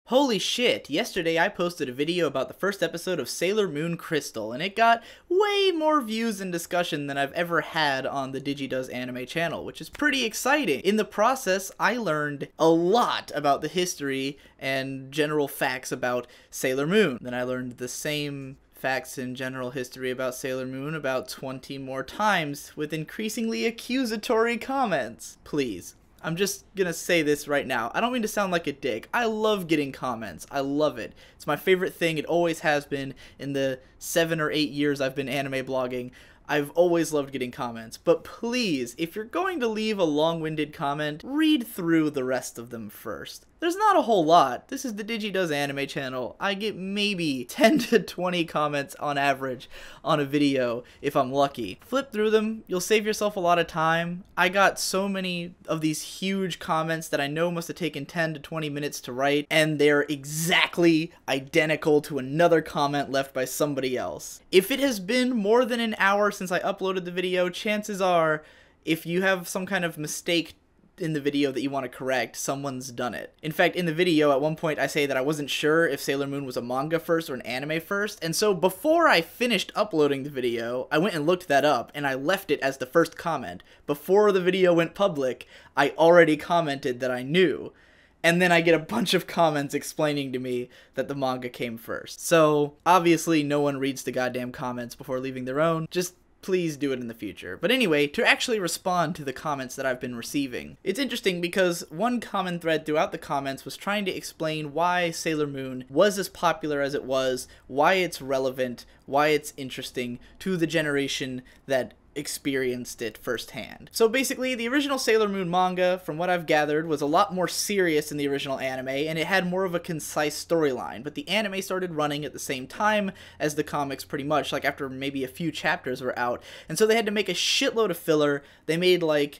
Holy shit, yesterday I posted a video about the first episode of Sailor Moon Crystal, and it got way more views and discussion than I've ever had on the DigiDoes anime channel, which is pretty exciting. In the process, I learned a lot about the history and general facts about Sailor Moon. Then I learned the same facts and general history about Sailor Moon about 20 more times with increasingly accusatory comments. Please. I'm just gonna say this right now. I don't mean to sound like a dick. I love getting comments. I love it. It's my favorite thing. It always has been in the 7 or 8 years I've been anime blogging. I've always loved getting comments. But please, if you're going to leave a long-winded comment, read through the rest of them first. There's not a whole lot. This is the DigiDoes anime channel. I get maybe 10 to 20 comments on average on a video if I'm lucky. Flip through them, you'll save yourself a lot of time. I got so many of these huge comments that I know must have taken 10 to 20 minutes to write, and they're exactly identical to another comment left by somebody else. If it has been more than an hour since I uploaded the video, chances are, if you have some kind of mistake in the video that you want to correct, someone's done it. In fact, in the video, at one point I say that I wasn't sure if Sailor Moon was a manga first or an anime first, and so before I finished uploading the video, I went and looked that up, and I left it as the first comment. Before the video went public, I already commented that I knew. And then I get a bunch of comments explaining to me that the manga came first. So, obviously no one reads the goddamn comments before leaving their own. Just please do it in the future. But anyway, to actually respond to the comments that I've been receiving, it's interesting because one common thread throughout the comments was trying to explain why Sailor Moon was as popular as it was, why it's relevant, why it's interesting to the generation that experienced it firsthand. So basically, the original Sailor Moon manga, from what I've gathered, was a lot more serious than the original anime, and it had more of a concise storyline, but the anime started running at the same time as the comics pretty much, like after maybe a few chapters were out, and so they had to make a shitload of filler. They made like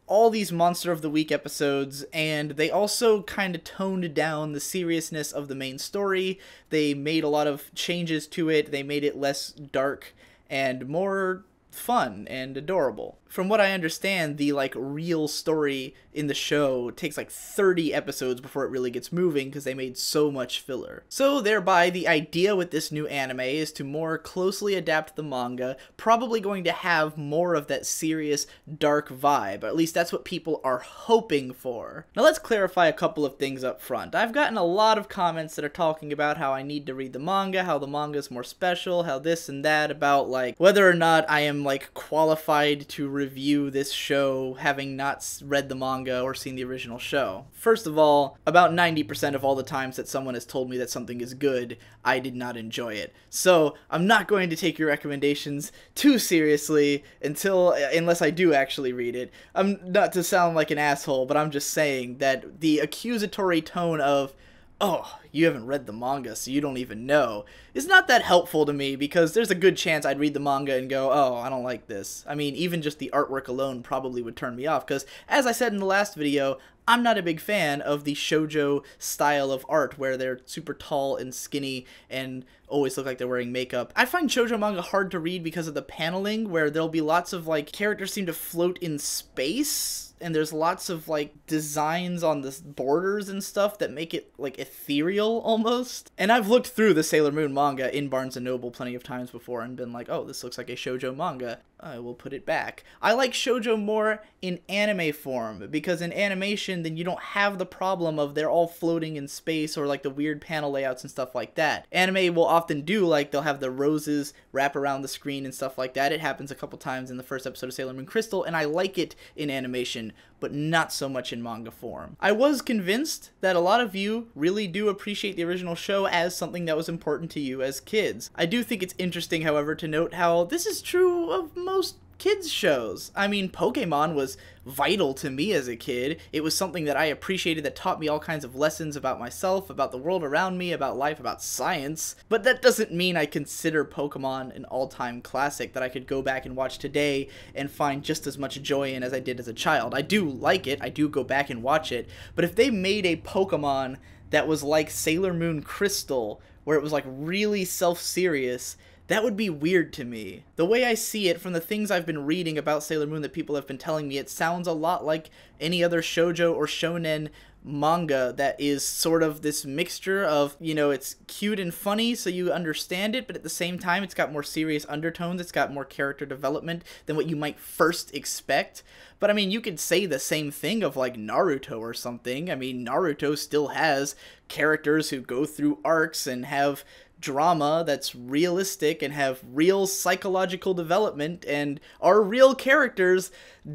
all these Monster of the Week episodes, and they also kind of toned down the seriousness of the main story. They made a lot of changes to it. They made it less dark and more fun and adorable. From what I understand, the like real story in the show takes like 30 episodes before it really gets moving because they made so much filler. So thereby, the idea with this new anime is to more closely adapt the manga, probably going to have more of that serious, dark vibe. At least that's what people are hoping for. Now let's clarify a couple of things up front. I've gotten a lot of comments that are talking about how I need to read the manga, how the manga is more special, how this and that, about like whether or not I am like qualified to review this show having not read the manga or seen the original show. First of all, about 90% of all the times that someone has told me that something is good, I did not enjoy it. So I'm not going to take your recommendations too seriously unless I do actually read it. I'm not to sound like an asshole, but I'm just saying that the accusatory tone of, oh, you haven't read the manga, so you don't even know, is not that helpful to me, because there's a good chance I'd read the manga and go, oh, I don't like this. I mean, even just the artwork alone probably would turn me off, because, as I said in the last video, I'm not a big fan of the shoujo style of art, where they're super tall and skinny and always look like they're wearing makeup. I find shoujo manga hard to read because of the paneling, where there'll be lots of, like, characters seem to float in space, and there's lots of, like, designs on the borders and stuff that make it, like, ethereal, almost. And I've looked through the Sailor Moon manga in Barnes & Noble plenty of times before and been like, oh, this looks like a shoujo manga. I will put it back. I like shoujo more in anime form, because in animation, then you don't have the problem of they're all floating in space or, like, the weird panel layouts and stuff like that. Anime will often do, like, they'll have the roses wrap around the screen and stuff like that. It happens a couple times in the first episode of Sailor Moon Crystal, and I like it in animation, but not so much in manga form. I was convinced that a lot of you really do appreciate the original show as something that was important to you as kids. I do think it's interesting, however, to note how this is true of most kids shows. I mean, Pokemon was vital to me as a kid. It was something that I appreciated, that taught me all kinds of lessons about myself, about the world around me, about life, about science. But that doesn't mean I consider Pokemon an all-time classic that I could go back and watch today and find just as much joy in as I did as a child. I do like it, I do go back and watch it, but if they made a Pokemon that was like Sailor Moon Crystal, where it was like really self-serious, that would be weird to me. The way I see it, from the things I've been reading about Sailor Moon that people have been telling me, it sounds a lot like any other shoujo or shonen manga that is sort of this mixture of, you know, it's cute and funny so you understand it, but at the same time it's got more serious undertones, it's got more character development than what you might first expect. But I mean, you could say the same thing of like Naruto or something. I mean, Naruto still has characters who go through arcs and have drama that's realistic and have real psychological development and are real characters.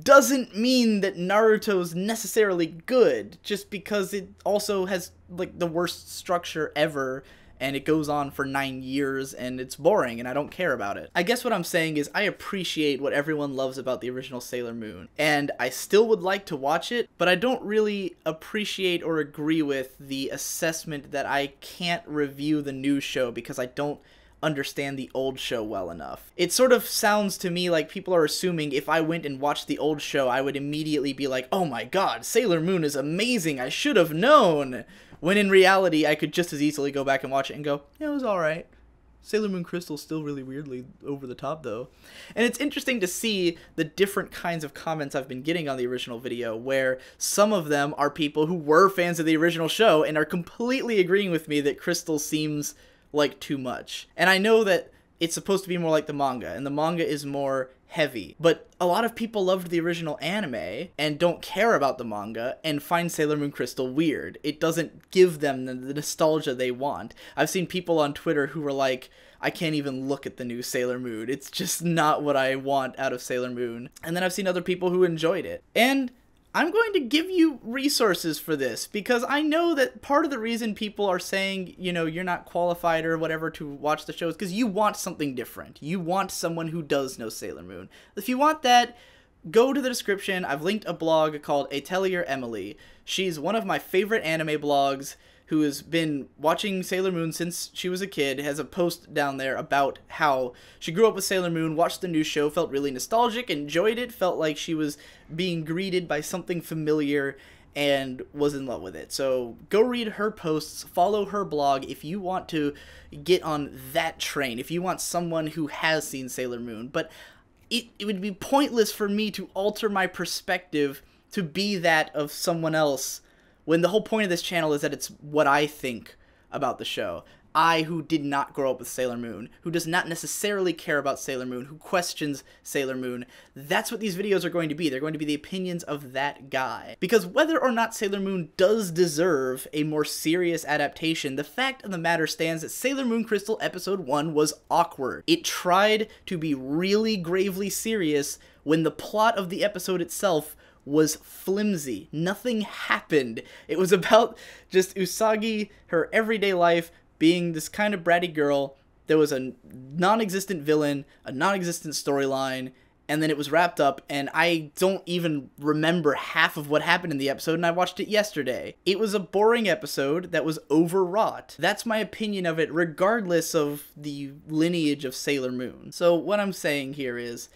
Doesn't mean that Naruto's necessarily good, just because it also has like the worst structure ever and it goes on for 9 years and it's boring and I don't care about it. I guess what I'm saying is I appreciate what everyone loves about the original Sailor Moon, and I still would like to watch it, but I don't really appreciate or agree with the assessment that I can't review the new show because I don't understand the old show well enough. It sort of sounds to me like people are assuming if I went and watched the old show, I would immediately be like, oh my god, Sailor Moon is amazing, I should have known! When in reality, I could just as easily go back and watch it and go, yeah, it was alright. Sailor Moon Crystal's still really weirdly over the top, though. And it's interesting to see the different kinds of comments I've been getting on the original video, where some of them are people who were fans of the original show and are completely agreeing with me that Crystal seems like too much. And I know that it's supposed to be more like the manga, and the manga is more heavy. But a lot of people loved the original anime and don't care about the manga and find Sailor Moon Crystal weird. It doesn't give them the nostalgia they want. I've seen people on Twitter who were like, I can't even look at the new Sailor Moon. It's just not what I want out of Sailor Moon. And then I've seen other people who enjoyed it. And I'm going to give you resources for this, because I know that part of the reason people are saying, you know, you're not qualified or whatever to watch the show is because you want something different. You want someone who does know Sailor Moon. If you want that, go to the description. I've linked a blog called Atelier Emily. She's one of my favorite anime blogs, who has been watching Sailor Moon since she was a kid, has a post down there about how she grew up with Sailor Moon, watched the new show, felt really nostalgic, enjoyed it, felt like she was being greeted by something familiar, and was in love with it. So go read her posts, follow her blog if you want to get on that train, if you want someone who has seen Sailor Moon. But it would be pointless for me to alter my perspective to be that of someone else, when the whole point of this channel is that it's what I think about the show. I, who did not grow up with Sailor Moon, who does not necessarily care about Sailor Moon, who questions Sailor Moon, that's what these videos are going to be. They're going to be the opinions of that guy. Because whether or not Sailor Moon does deserve a more serious adaptation, the fact of the matter stands that Sailor Moon Crystal Episode 1 was awkward. It tried to be really gravely serious when the plot of the episode itself was flimsy. Nothing happened. It was about just Usagi, her everyday life, being this kind of bratty girl. There was a non-existent villain, a non-existent storyline, and then it was wrapped up, and I don't even remember half of what happened in the episode, and I watched it yesterday. It was a boring episode that was overwrought. That's my opinion of it, regardless of the lineage of Sailor Moon. So what I'm saying here is,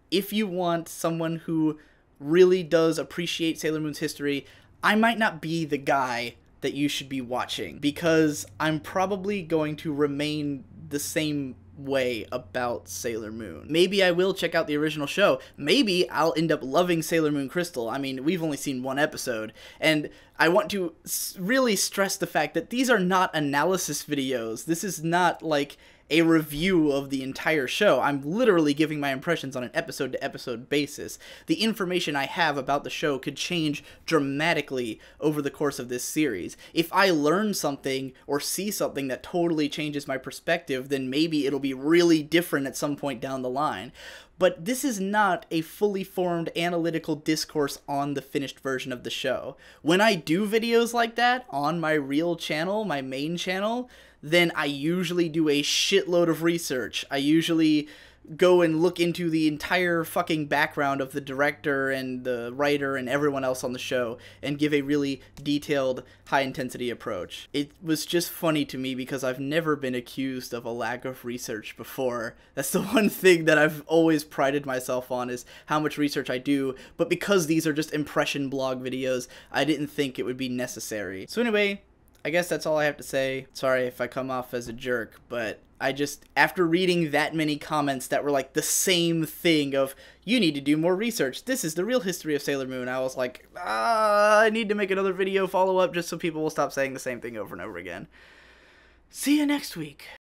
if you want someone who really does appreciate Sailor Moon's history, I might not be the guy that you should be watching, because I'm probably going to remain the same way about Sailor Moon. Maybe I will check out the original show. Maybe I'll end up loving Sailor Moon Crystal. I mean, we've only seen one episode, and I want to really stress the fact that these are not analysis videos. This is not like a review of the entire show. I'm literally giving my impressions on an episode-to-episode basis. The information I have about the show could change dramatically over the course of this series. If I learn something or see something that totally changes my perspective, then maybe it'll be really different at some point down the line. But this is not a fully formed analytical discourse on the finished version of the show. When I do videos like that on my real channel, my main channel, then I usually do a shitload of research. I usually go and look into the entire fucking background of the director and the writer and everyone else on the show and give a really detailed, high-intensity approach. It was just funny to me because I've never been accused of a lack of research before. That's the one thing that I've always prided myself on, is how much research I do, but because these are just impression blog videos, I didn't think it would be necessary. So anyway, I guess that's all I have to say. Sorry if I come off as a jerk, but I just, after reading that many comments that were like the same thing of, you need to do more research, this is the real history of Sailor Moon, I was like, I need to make another video follow-up just so people will stop saying the same thing over and over again. See you next week.